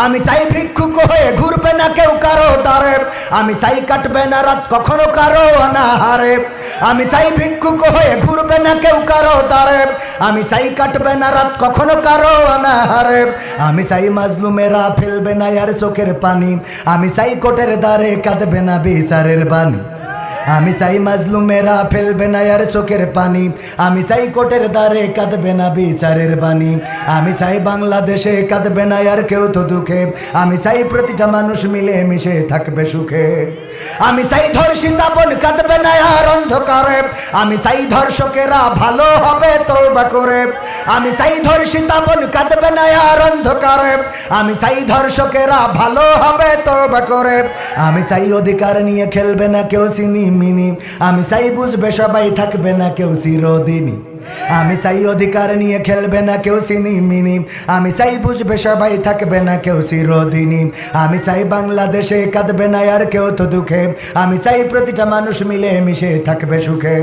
আমি চাই ভিক্ষুক হয়ে ঘুরবে না কেউ কারো দ্বারে, আমি চাই কাটবে না রাত কখনো কারো অনাহারে। আমি চাই ভিক্ষুক হয়ে ঘুরবে না কেউ কারো দ্বারে, আমি চাই কাটবে না রাত কখনো কারো অনাহারে। আমি চাই মাজলুমেরা ফেলবে না আর চোখের পানি, আমি চাই কোটের দ্বারে কাঁদবে না বিচারের বাণী। আমি চাই মাজলুমেরা ফেলবে না আর চোখের পানি, আমি চাই কোটের দ্বারে কাঁদবে না বিচারের বাণী। আমি চাই বাংলাদেশে কাঁদবে না আর কেউ তো দুঃখে, আমি চাই প্রতিটা মানুষ মিলে মিশে থাকবে সুখে। আমি চাই ধর্ষিতা বোন কাঁদবে না আর অন্ধকারে, আমি চাই ধর্ষকেরা ভালো হবে তওবা করে। আমি চাই ধর্ষিতা বোন কাঁদবে না আর অন্ধকারে, আমি চাই ধর্ষকেরা ভালো হবে তওবা করে। আমি চাই অধিকার নিয়ে খেলবে না কেউ চিনি মিনি, আমি চাই বুঝবে সবাই থাকবে না কেউ চিরদিনই। আমি চাই অধিকার নিয়ে খেলবে না কেউ চিনি মিনি, আমি চাই বুঝবে সবাই থাকবে না কেউ চিরদিনই। আমি চাই বাংলাদেশে কাঁদবে না আর কেউ তো দুঃখে, আমি চাই প্রতিটা মানুষ মিলে মিশে থাকবে সুখে।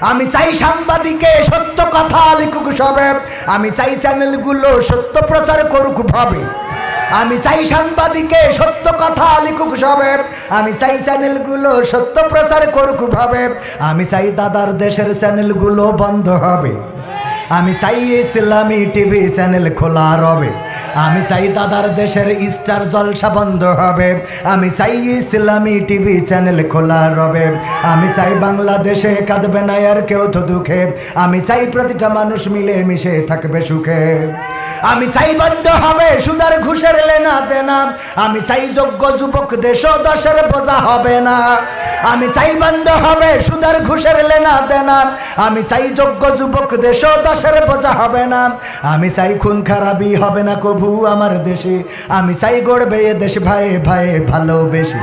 আমি চাই সাংবাদিকে সত্য কথা লিখুক সবে, আমি চাই চ্যানেলগুলো সত্য প্রচার করুক ভাবে। আমি চাই সাংবাদিকে সত্য কথা লিখুক সবে, আমি চাই চ্যানেলগুলো সত্য প্রচার করুক ভাবে। আমি চাই দাদার দেশের চ্যানেলগুলো বন্ধ হবে, আমি চাই ইসলামী টিভি চ্যানেল খোলা রবে। আমি চাই দাদার দেশের স্টার জলসা বন্ধ হবে, আমি চাই ইসলামী টিভি চ্যানেল খোলা রবে। আমি চাই বাংলাদেশে কাঁদবে না আর কেউ তো দুঃখে, আমি চাই প্রতিটা মানুষ মিলে মিশে থাকবে সুখে। আমি চাই বন্ধ হবে সুদার ঘুষের লেনা দেনা, আমি চাই যোগ্য যুবক দেশ দশের বোঝা হবে না। আমি চাই বন্ধ হবে সুদার ঘুষের লেনা দেনা, আমি চাই যোগ্য যুবক দেশ দশের বোঝা হবে না। আমি চাই খুন খারাপি হবে না কভু আমার দেশে, আমি চাই গড়বে এ দেশ ভাই ভাই ভালোবেসে।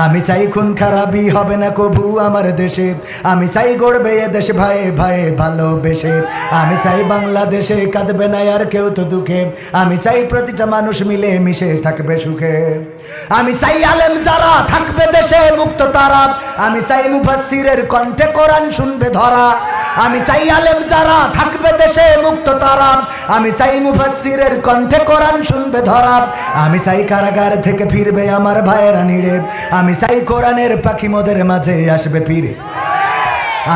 আমি চাই খুন খারাপি হবে না কভু আমার দেশে, আমি চাই গড়বে এ দেশ ভাই ভাই ভালোবেসে। আমি চাই বাংলাদেশে কাঁদবে না আর কেউ তো দুঃখে, আমি চাই প্রতিটা মানুষ মিলে মিশে থাকবে সুখে। আমি চাই আলেম যারা থাকবে দেশে মুক্ত তারা, আমি চাই মুফাসসিরের কণ্ঠে কোরআন শুনবে ধরা। আমি চাই আলেম যারা থাকবে দেশে মুক্ত তারা, আমি চাই মুফাসসিরের কণ্ঠে কোরআন শুনবে ধরা। আমি চাই কারাগার থেকে ফিরবে আমার ভাইয়েরা নিড়ে, আমি চাই কোরআনের পাখি মোদের মাঝে আসবে ফিরে।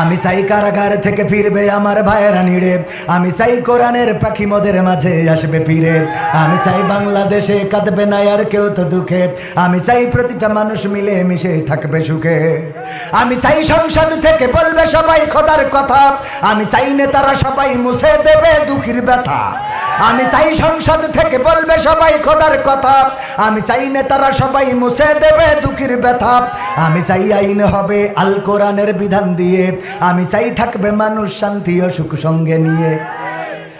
আমি চাই কারাগার থেকে ফিরবে আমার ভাইয়েরা নিড়ে, আমি চাই কোরআনের পাখি মোদের মাঝে আসবে ফিরে। আমি চাই বাংলাদেশে কাঁদবে না আর কেউ তো দুঃখে, আমি চাই প্রতিটা মানুষ মিলে মিশে থাকবে সুখে। আমি চাই সংসদ থেকে বলবে সবাই খোদার কথা, আমি চাই নেতারা সবাই মুছে দেবে দুঃখীর ব্যথা। আমি চাই সংসদ থেকে বলবে সবাই খোদার কথা, আমি চাই নেতারা সবাই মুছে দেবে দুঃখীর ব্যথা। আমি চাই আইন হবে আল কোরআনের বিধান দিয়ে, আমি চাই থাকবে মানুষ শান্তি ও সুখ সঙ্গে নিয়ে।